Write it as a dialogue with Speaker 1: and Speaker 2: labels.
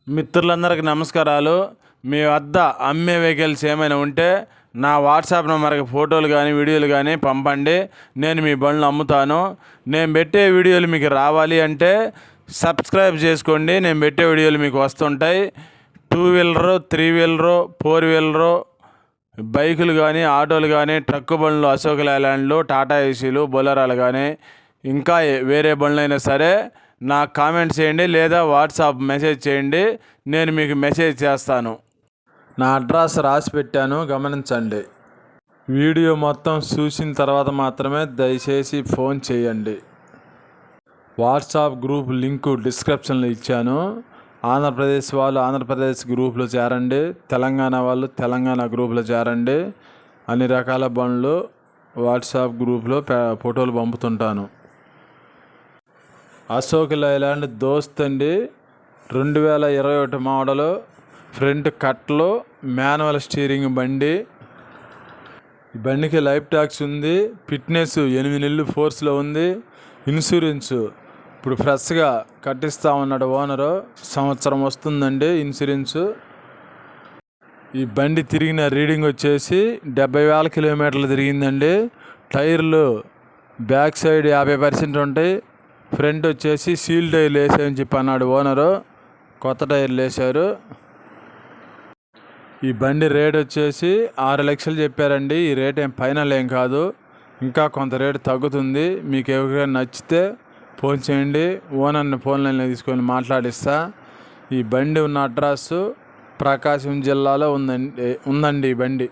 Speaker 1: మిత్రులందరికీ నమస్కారాలు. మీ వద్ద అమ్మే వెహికల్స్ ఏమైనా ఉంటే నా వాట్సాప్ నెంబర్కి ఫోటోలు కానీ వీడియోలు కానీ పంపండి. నేను మీ బండ్లు అమ్ముతాను. నేను పెట్టే వీడియోలు మీకు రావాలి అంటే సబ్స్క్రైబ్ చేసుకోండి. నేను పెట్టే వీడియోలు మీకు వస్తుంటాయి. 2 వీలరు, 3 వీలరు, 4 వీలరు బైకులు కానీ, ఆటోలు కానీ, ట్రక్కు బండ్లు, అశోక్ లేలాండ్లు, టాటా ఏసీలు, బొలెరోలు కానీ, ఇంకా వేరే బండ్లైనా సరే నాకు కామెంట్ చేయండి లేదా వాట్సాప్ మెసేజ్ చేయండి. నేను మీకు మెసేజ్ చేస్తాను. నా అడ్రస్ రాసి పెట్టాను, గమనించండి. వీడియో మొత్తం చూసిన తర్వాత మాత్రమే దయచేసి ఫోన్ చేయండి. వాట్సాప్ గ్రూప్ లింకు డిస్క్రిప్షన్లో ఇచ్చాను. ఆంధ్రప్రదేశ్ వాళ్ళు ఆంధ్రప్రదేశ్ గ్రూప్లో చేరండి, తెలంగాణ వాళ్ళు తెలంగాణ గ్రూప్లో చేరండి. అన్ని రకాల బండ్లు వాట్సాప్ గ్రూప్లో ఫోటోలు పంపుతుంటాను. అశోక్ లైలాండ్ దోస్త్ అండి, 2021 మోడలు, ఫ్రంట్ కట్లు, మాన్యువల్ స్టీరింగ్ బండి. ఈ బండికి లైఫ్ ట్యాక్స్ ఉంది. ఫిట్నెస్ 8 నెలలు ఫోర్స్లో ఉంది. ఇన్సూరెన్సు ఇప్పుడు ఫ్రెష్గా కట్టిస్తూ ఉన్నాడు ఓనరు. సంవత్సరం వస్తుందండి ఇన్సూరెన్సు. ఈ బండి తిరిగిన రీడింగ్ వచ్చేసి 70,000 కిలోమీటర్లు తిరిగిందండి. టైర్లు బ్యాక్ సైడ్ 50% ఉంటాయి. ఫ్రంట్ వచ్చేసి సీల్ టైర్లు వేసామని చెప్పి అన్నాడు ఓనరు. కొత్త టైర్లు వేశారు. ఈ బండి రేట్ వచ్చేసి 6 లక్షలు చెప్పారండి. ఈ రేట్ ఏం ఫైనల్ ఏం కాదు, ఇంకా కొంత రేటు తగ్గుతుంది. మీకు ఎవరికైనా నచ్చితే ఫోన్ చేయండి, ఓనర్ని ఫోన్ లైన్లో తీసుకొని మాట్లాడిస్తా. ఈ బండి ఉన్న అడ్రస్సు ప్రకాశం జిల్లాలో ఉందండి ఈ బండి.